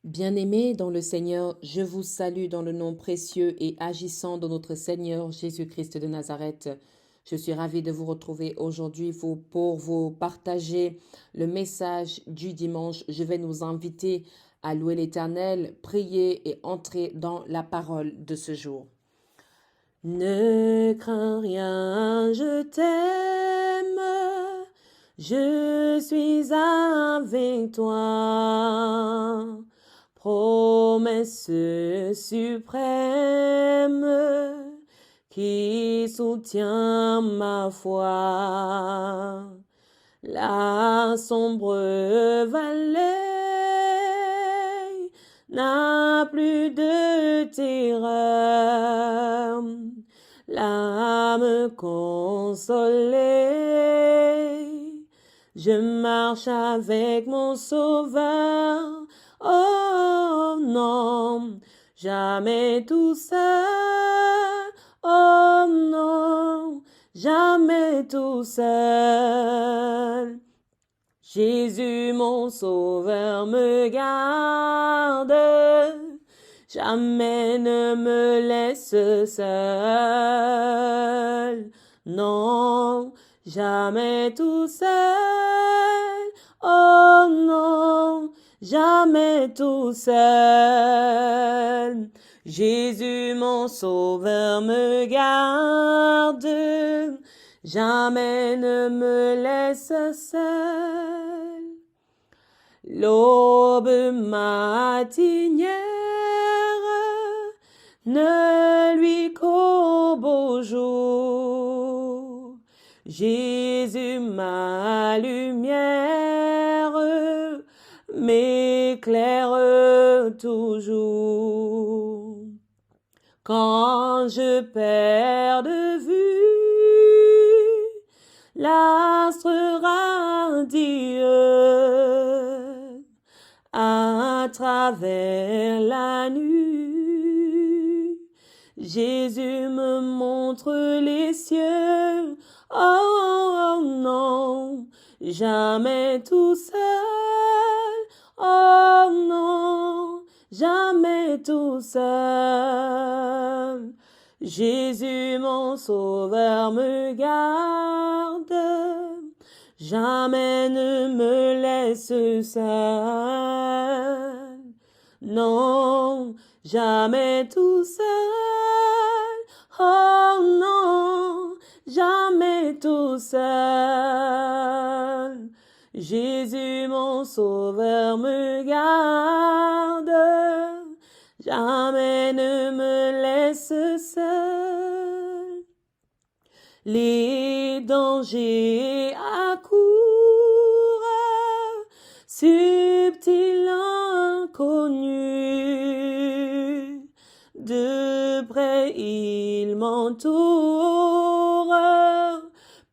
Bien-aimés dans le Seigneur, je vous salue dans le nom précieux et agissant de notre Seigneur Jésus-Christ de Nazareth. Je suis ravie de vous retrouver aujourd'hui pour vous partager le message du dimanche. Je vais nous inviter à louer l'Éternel, prier et entrer dans la parole de ce jour. Ne crains rien, je t'aime, je suis avec toi. Promesse suprême qui soutient ma foi. La sombre vallée n'a plus de terreur. L'âme consolée, je marche avec mon Sauveur. Oh non, jamais tout seul. Oh non, jamais tout seul. Jésus mon Sauveur me garde, jamais ne me laisse seul. Non, jamais tout seul. Oh non, jamais tout seul. Jésus mon Sauveur me garde, jamais ne me laisse seul. L'aube matinière ne lui qu'au beau jour. Jésus ma lumière m'éclaire toujours. Quand je perds de vue l'astre radieux à travers la nuit, Jésus me montre les cieux. Oh non, jamais tout seul. Oh non, jamais tout seul. Jésus mon Sauveur me garde, jamais ne me laisse seul. Non, jamais tout seul. Oh non, jamais tout seul. Jésus mon Sauveur me garde, jamais ne me laisse seul. Les dangers accourent, subtils inconnus, de près ils m'entourent,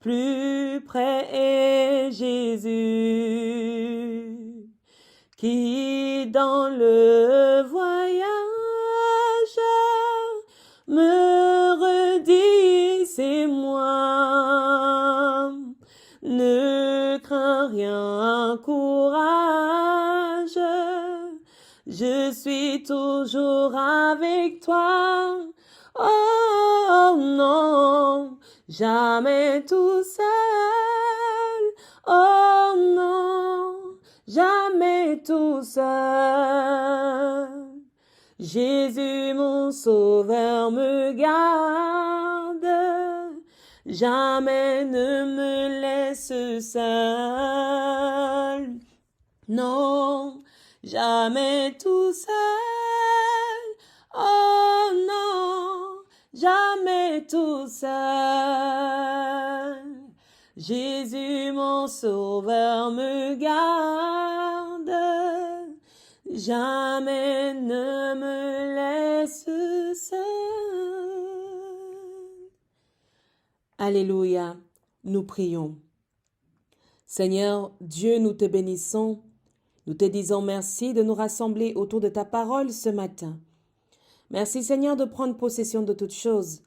plus près est Jésus, qui dans le voyage me redit c'est moi. Ne crains rien, courage, je suis toujours avec toi. Oh non, jamais tout seul. Oh non, jamais tout seul. Jésus mon Sauveur me garde, jamais ne me laisse seul. Non, jamais tout seul. Oh non, jamais tout seul. Jésus mon Sauveur me garde, jamais ne me laisse seul. Alléluia, nous prions. Seigneur Dieu, nous te bénissons, nous te disons merci de nous rassembler autour de ta parole ce matin. Merci Seigneur de prendre possession de toutes choses,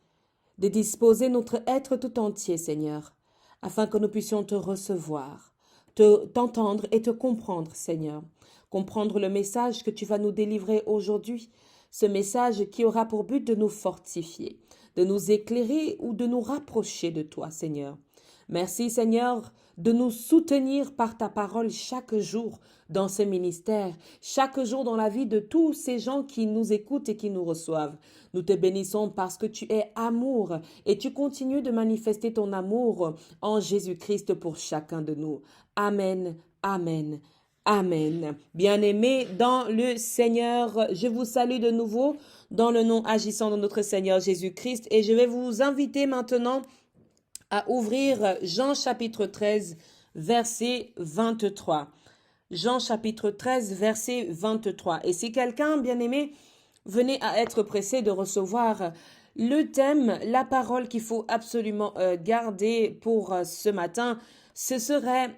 de disposer notre être tout entier, Seigneur, afin que nous puissions te recevoir. t'entendre et te comprendre, Seigneur. Comprendre le message que tu vas nous délivrer aujourd'hui. Ce message qui aura pour but de nous fortifier, de nous éclairer ou de nous rapprocher de toi, Seigneur. Merci, Seigneur, de nous soutenir par ta parole chaque jour dans ce ministère, chaque jour dans la vie de tous ces gens qui nous écoutent et qui nous reçoivent. Nous te bénissons parce que tu es amour et tu continues de manifester ton amour en Jésus-Christ pour chacun de nous. Amen, amen. Amen. Bien-aimés dans le Seigneur, je vous salue de nouveau dans le nom agissant de notre Seigneur Jésus-Christ et je vais vous inviter maintenant à ouvrir Jean chapitre 13, verset 23. Jean chapitre 13, verset 23. Et si quelqu'un, bien-aimé, venait à être pressé de recevoir le thème, la parole qu'il faut absolument garder pour ce matin, ce serait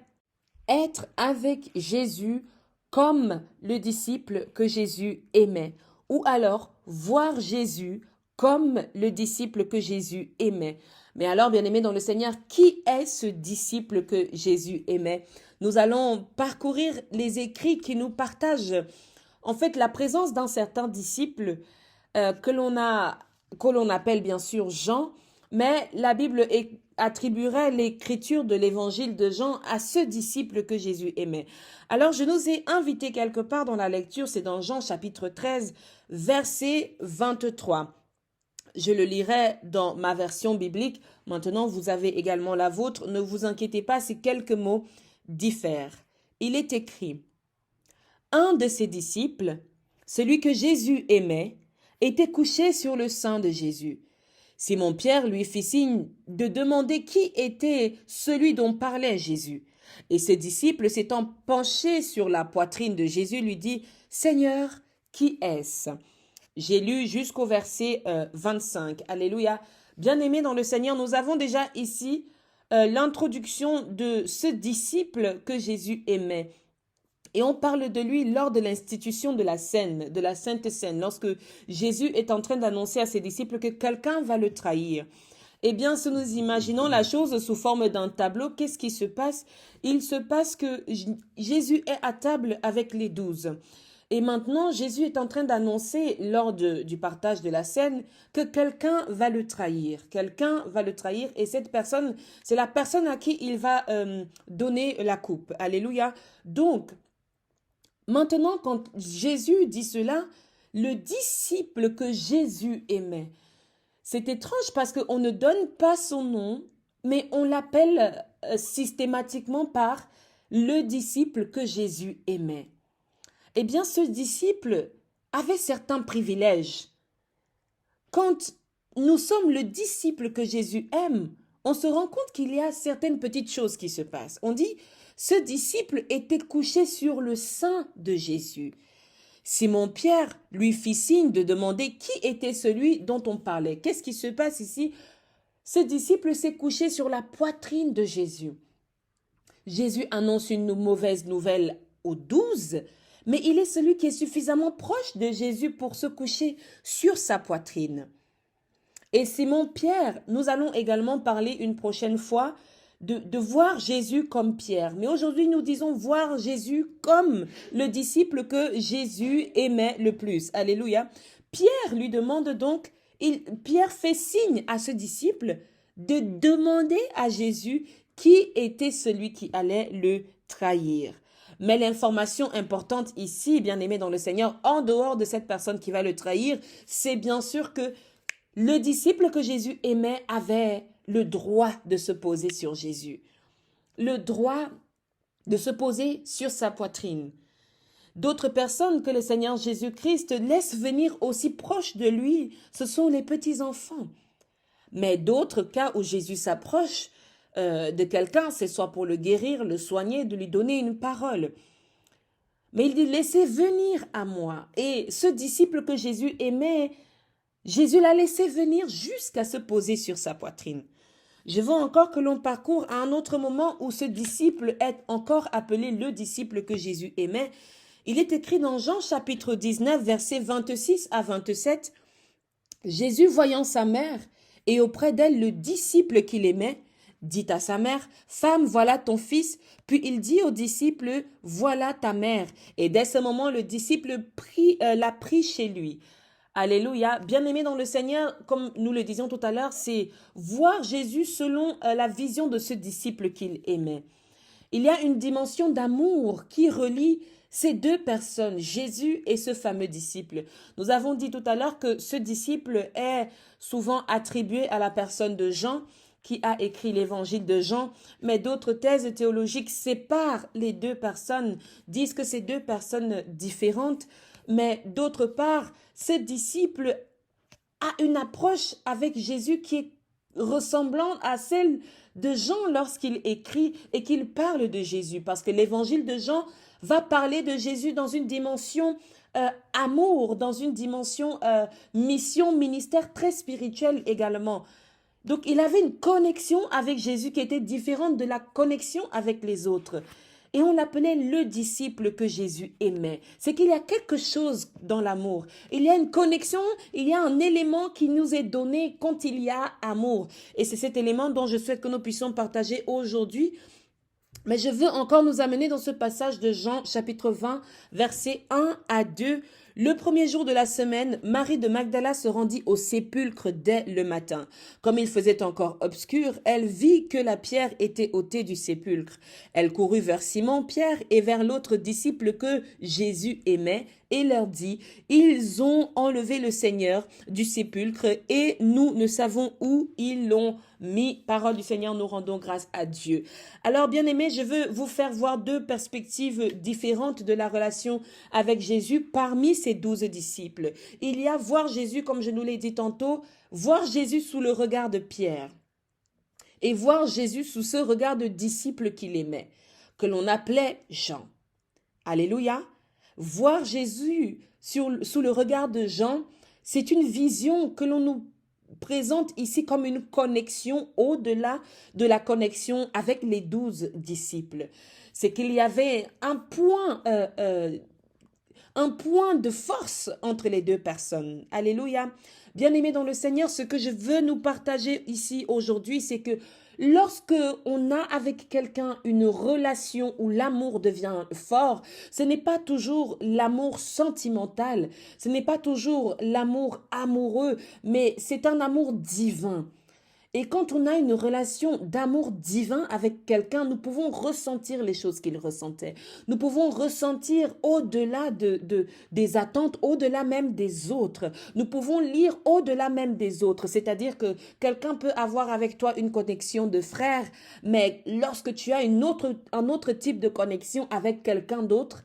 être avec Jésus comme le disciple que Jésus aimait. Ou alors voir Jésus comme le disciple que Jésus aimait. Mais alors, bien-aimés dans le Seigneur, qui est ce disciple que Jésus aimait? Nous allons parcourir les écrits qui nous partagent en fait la présence d'un certain disciple que l'on appelle bien sûr Jean, mais la Bible attribuerait l'écriture de l'évangile de Jean à ce disciple que Jésus aimait. Alors je nous ai invités quelque part dans la lecture, c'est dans Jean chapitre 13, verset 23. Je le lirai dans ma version biblique. Maintenant, vous avez également la vôtre. Ne vous inquiétez pas si quelques mots diffèrent. Il est écrit, « Un de ses disciples, celui que Jésus aimait, était couché sur le sein de Jésus. Simon-Pierre lui fit signe de demander qui était celui dont parlait Jésus. Et ce disciple, s'étant penché sur la poitrine de Jésus, lui dit, « Seigneur, qui est-ce » J'ai lu jusqu'au verset 25. Alléluia. Bien-aimés dans le Seigneur, nous avons déjà ici l'introduction de ce disciple que Jésus aimait. Et on parle de lui lors de l'institution de la scène, de la Sainte Seine, lorsque Jésus est en train d'annoncer à ses disciples que quelqu'un va le trahir. Eh bien, si nous imaginons la chose sous forme d'un tableau, qu'est-ce qui se passe? Il se passe que Jésus est à table avec les 12. Et maintenant, Jésus est en train d'annoncer lors du partage de la scène que quelqu'un va le trahir. Quelqu'un va le trahir et cette personne, c'est la personne à qui il va donner la coupe. Alléluia. Donc, maintenant, quand Jésus dit cela, le disciple que Jésus aimait, c'est étrange parce qu'on ne donne pas son nom, mais on l'appelle systématiquement par le disciple que Jésus aimait. Eh bien, ce disciple avait certains privilèges. Quand nous sommes le disciple que Jésus aime, on se rend compte qu'il y a certaines petites choses qui se passent. On dit, ce disciple était couché sur le sein de Jésus. Simon-Pierre lui fit signe de demander qui était celui dont on parlait. Qu'est-ce qui se passe ici? Ce disciple s'est couché sur la poitrine de Jésus. Jésus annonce une mauvaise nouvelle aux 12, mais il est celui qui est suffisamment proche de Jésus pour se coucher sur sa poitrine. Et Simon-Pierre, nous allons également parler une prochaine fois de voir Jésus comme Pierre. Mais aujourd'hui, nous disons voir Jésus comme le disciple que Jésus aimait le plus. Alléluia. Pierre lui demande donc, Pierre fait signe à ce disciple de demander à Jésus qui était celui qui allait le trahir. Mais l'information importante ici, bien aimé dans le Seigneur, en dehors de cette personne qui va le trahir, c'est bien sûr que le disciple que Jésus aimait avait le droit de se poser sur Jésus, le droit de se poser sur sa poitrine. D'autres personnes que le Seigneur Jésus-Christ laisse venir aussi proche de lui, ce sont les petits-enfants. Mais d'autres cas où Jésus s'approche de quelqu'un, c'est soit pour le guérir, le soigner, de lui donner une parole. Mais il dit, laissez venir à moi. Et ce disciple que Jésus aimait, Jésus l'a laissé venir jusqu'à se poser sur sa poitrine. Je veux encore que l'on parcourt à un autre moment où ce disciple est encore appelé le disciple que Jésus aimait. Il est écrit dans Jean chapitre 19, versets 26 à 27. Jésus, voyant sa mère et auprès d'elle le disciple qu'il aimait, dit à sa mère, Femme, voilà ton fils. Puis il dit aux disciples, Voilà ta mère. Et dès ce moment, le disciple l'a pris chez lui. Alléluia. Bien-aimé dans le Seigneur, comme nous le disions tout à l'heure, c'est voir Jésus selon la vision de ce disciple qu'il aimait. Il y a une dimension d'amour qui relie ces deux personnes, Jésus et ce fameux disciple. Nous avons dit tout à l'heure que ce disciple est souvent attribué à la personne de Jean, qui a écrit l'évangile de Jean, mais d'autres thèses théologiques séparent les deux personnes, disent que c'est deux personnes différentes, mais d'autre part, ce disciple a une approche avec Jésus qui est ressemblante à celle de Jean lorsqu'il écrit et qu'il parle de Jésus, parce que l'évangile de Jean va parler de Jésus dans une dimension amour, dans une dimension mission, ministère très spirituel également. Donc il avait une connexion avec Jésus qui était différente de la connexion avec les autres. Et on l'appelait le disciple que Jésus aimait. C'est qu'il y a quelque chose dans l'amour. Il y a une connexion, il y a un élément qui nous est donné quand il y a amour. Et c'est cet élément dont je souhaite que nous puissions partager aujourd'hui. Mais je veux encore nous amener dans ce passage de Jean, chapitre 20, versets 1 à 2. Le premier jour de la semaine, Marie de Magdala se rendit au sépulcre dès le matin. Comme il faisait encore obscur, elle vit que la pierre était ôtée du sépulcre. Elle courut vers Simon, Pierre et vers l'autre disciple que Jésus aimait et leur dit, « Ils ont enlevé le Seigneur du sépulcre et nous ne savons où ils l'ont mis. » Parole du Seigneur, nous rendons grâce à Dieu. Alors, bien-aimés, je veux vous faire voir deux perspectives différentes de la relation avec Jésus parmi ces 12 disciples. Il y a voir Jésus, comme je nous l'ai dit tantôt, voir Jésus sous le regard de Pierre et voir Jésus sous ce regard de disciple qu'il aimait, que l'on appelait Jean. Alléluia. Voir Jésus sous le regard de Jean, c'est une vision que l'on nous présente ici comme une connexion au-delà de la connexion avec les 12 disciples. C'est qu'il y avait un point de force entre les deux personnes. Alléluia. Bien-aimés dans le Seigneur, ce que je veux nous partager ici aujourd'hui, c'est que lorsque on a avec quelqu'un une relation où l'amour devient fort, ce n'est pas toujours l'amour sentimental, ce n'est pas toujours l'amour amoureux, mais c'est un amour divin. Et quand on a une relation d'amour divin avec quelqu'un, nous pouvons ressentir les choses qu'il ressentait. Nous pouvons ressentir au-delà des attentes, au-delà même des autres. Nous pouvons lire au-delà même des autres. C'est-à-dire que quelqu'un peut avoir avec toi une connexion de frère, mais lorsque tu as un autre type de connexion avec quelqu'un d'autre,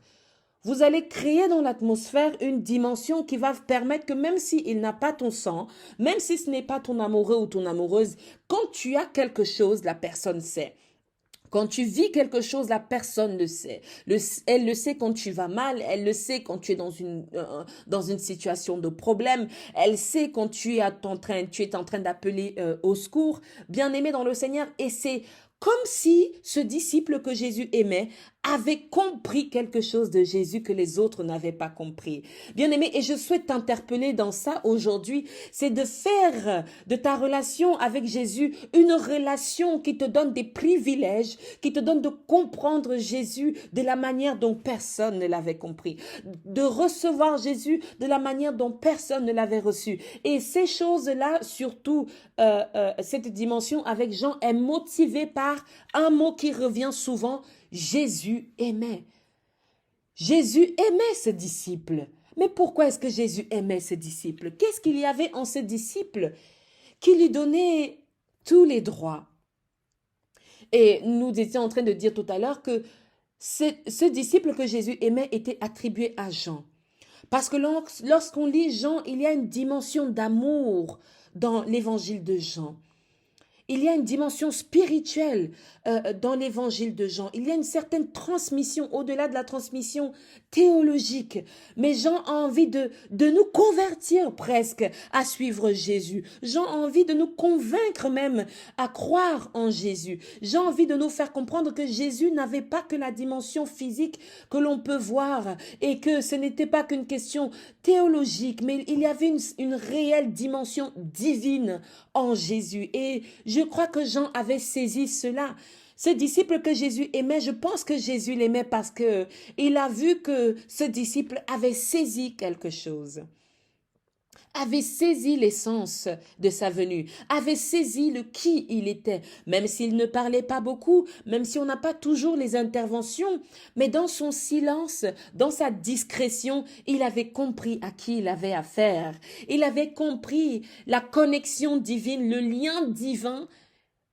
vous allez créer dans l'atmosphère une dimension qui va permettre que même s'il n'a pas ton sang, même si ce n'est pas ton amoureux ou ton amoureuse, quand tu as quelque chose, la personne sait. Quand tu vis quelque chose, la personne le sait. Elle le sait quand tu vas mal, elle le sait quand tu es dans une situation de problème, elle sait quand tu es en train d'appeler au secours. Bien-aimé dans le Seigneur, et c'est comme si ce disciple que Jésus aimait avait compris quelque chose de Jésus que les autres n'avaient pas compris. Bien-aimé, et je souhaite t'interpeller dans ça aujourd'hui, c'est de faire de ta relation avec Jésus une relation qui te donne des privilèges, qui te donne de comprendre Jésus de la manière dont personne ne l'avait compris, de recevoir Jésus de la manière dont personne ne l'avait reçu. Et ces choses-là, surtout cette dimension avec Jean, est motivée par un mot qui revient souvent, Jésus aimait. Jésus aimait ses disciples. Mais pourquoi est-ce que Jésus aimait ses disciples? Qu'est-ce qu'il y avait en ses disciples qui lui donnait tous les droits? Et nous étions en train de dire tout à l'heure que ce disciple que Jésus aimait était attribué à Jean. Parce que lorsqu'on lit Jean, il y a une dimension d'amour dans l'évangile de Jean. Il y a une dimension spirituelle dans l'évangile de Jean. Il y a une certaine transmission, au-delà de la transmission théologique. Mais Jean a envie de nous convertir presque à suivre Jésus. Jean a envie de nous convaincre même à croire en Jésus. Jean a envie de nous faire comprendre que Jésus n'avait pas que la dimension physique que l'on peut voir et que ce n'était pas qu'une question théologique, mais il y avait une réelle dimension divine en Jésus. Et Je crois que Jean avait saisi cela. Ce disciple que Jésus aimait, je pense que Jésus l'aimait parce que il a vu que ce disciple avait saisi quelque chose, avait saisi l'essence de sa venue, avait saisi le qui il était, même s'il ne parlait pas beaucoup, même si on n'a pas toujours les interventions, mais dans son silence, dans sa discrétion, il avait compris à qui il avait affaire. Il avait compris la connexion divine, le lien divin.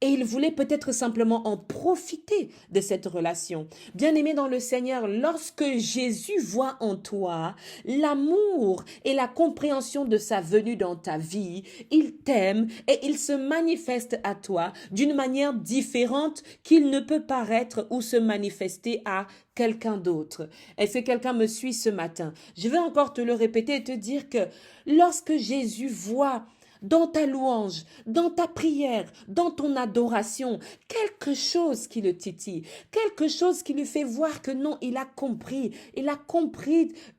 Et il voulait peut-être simplement en profiter de cette relation. Bien-aimé dans le Seigneur, lorsque Jésus voit en toi l'amour et la compréhension de sa venue dans ta vie, il t'aime et il se manifeste à toi d'une manière différente qu'il ne peut paraître ou se manifester à quelqu'un d'autre. Est-ce que quelqu'un me suit ce matin? Je vais encore te le répéter et te dire que lorsque Jésus voit dans ta louange, dans ta prière, dans ton adoration, quelque chose qui le titille, quelque chose qui lui fait voir que non, il a compris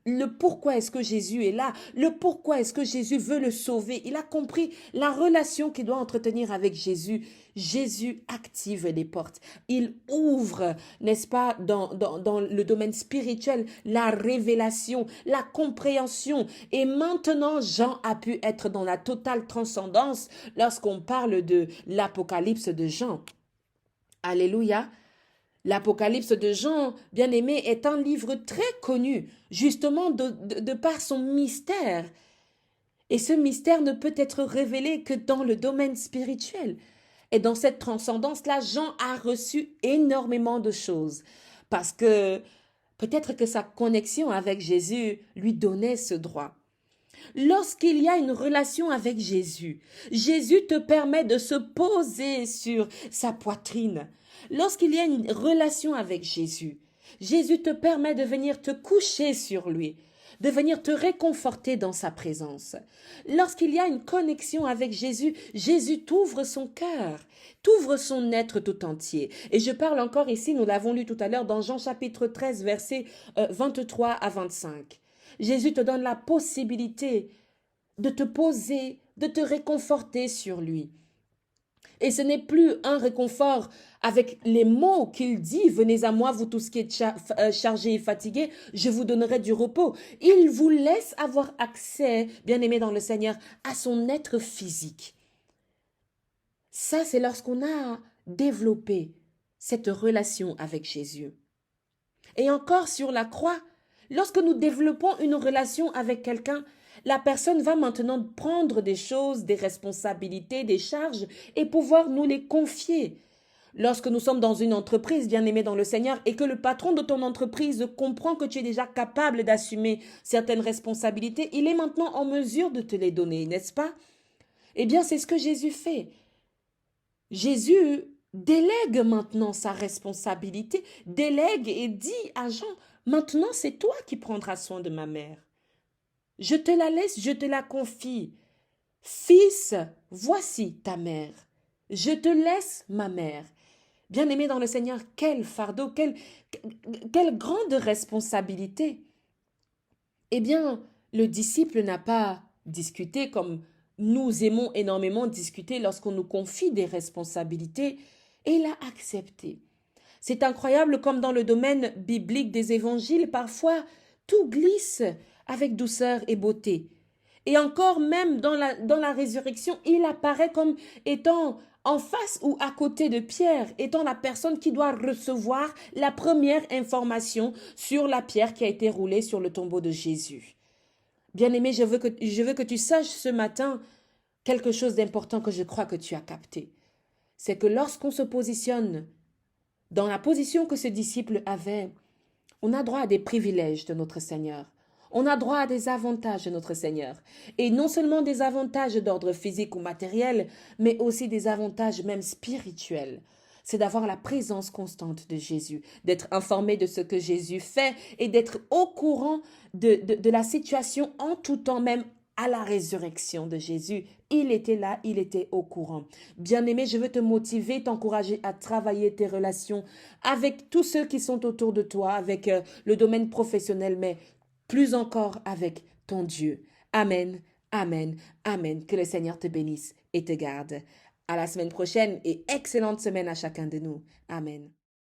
le pourquoi est-ce que Jésus est là, le pourquoi est-ce que Jésus veut le sauver, il a compris la relation qu'il doit entretenir avec Jésus. Jésus active les portes. Il ouvre, n'est-ce pas, dans le domaine spirituel, la révélation, la compréhension. Et maintenant, Jean a pu être dans la totale transcendance lorsqu'on parle de l'Apocalypse de Jean. Alléluia. L'Apocalypse de Jean, bien-aimé, est un livre très connu, justement de par son mystère. Et ce mystère ne peut être révélé que dans le domaine spirituel. Et dans cette transcendance-là, Jean a reçu énormément de choses. Parce que peut-être que sa connexion avec Jésus lui donnait ce droit. Lorsqu'il y a une relation avec Jésus, Jésus te permet de se poser sur sa poitrine. Lorsqu'il y a une relation avec Jésus, Jésus te permet de venir te coucher sur lui, de venir te réconforter dans sa présence. Lorsqu'il y a une connexion avec Jésus, Jésus t'ouvre son cœur, t'ouvre son être tout entier. Et je parle encore ici, nous l'avons lu tout à l'heure dans Jean chapitre 13, versets 23 à 25. Jésus te donne la possibilité de te poser, de te réconforter sur lui. Et ce n'est plus un réconfort avec les mots qu'il dit, venez à moi, vous tous qui êtes chargés et fatigués, je vous donnerai du repos. Il vous laisse avoir accès, bien-aimé dans le Seigneur, à son être physique. Ça, c'est lorsqu'on a développé cette relation avec Jésus. Et encore sur la croix, lorsque nous développons une relation avec quelqu'un, la personne va maintenant prendre des choses, des responsabilités, des charges et pouvoir nous les confier. Lorsque nous sommes dans une entreprise, bien-aimée dans le Seigneur, et que le patron de ton entreprise comprend que tu es déjà capable d'assumer certaines responsabilités, il est maintenant en mesure de te les donner, n'est-ce pas? Eh bien, c'est ce que Jésus fait. Jésus délègue maintenant sa responsabilité, délègue et dit à Jean, maintenant c'est toi qui prendras soin de ma mère. Je te la laisse, je te la confie. Fils, voici ta mère. Je te laisse ma mère. Bien-aimé dans le Seigneur, quel fardeau, quelle grande responsabilité. Eh bien, le disciple n'a pas discuté comme nous aimons énormément discuter lorsqu'on nous confie des responsabilités, et il a accepté. C'est incroyable comme dans le domaine biblique des évangiles, parfois tout glisse avec douceur et beauté. Et encore même dans la résurrection, il apparaît comme étant en face ou à côté de Pierre, étant la personne qui doit recevoir la première information sur la pierre qui a été roulée sur le tombeau de Jésus. Bien-aimé, je veux que tu saches ce matin quelque chose d'important que je crois que tu as capté. C'est que lorsqu'on se positionne dans la position que ce disciple avait, on a droit à des privilèges de notre Seigneur. On a droit à des avantages de notre Seigneur. Et non seulement des avantages d'ordre physique ou matériel, mais aussi des avantages même spirituels. C'est d'avoir la présence constante de Jésus, d'être informé de ce que Jésus fait et d'être au courant de la situation en tout temps, même à la résurrection de Jésus. Il était là, il était au courant. Bien-aimé, je veux te motiver, t'encourager à travailler tes relations avec tous ceux qui sont autour de toi, avec le domaine professionnel, mais plus encore avec ton Dieu. Amen, amen, amen. Que le Seigneur te bénisse et te garde. À la semaine prochaine et excellente semaine à chacun de nous. Amen.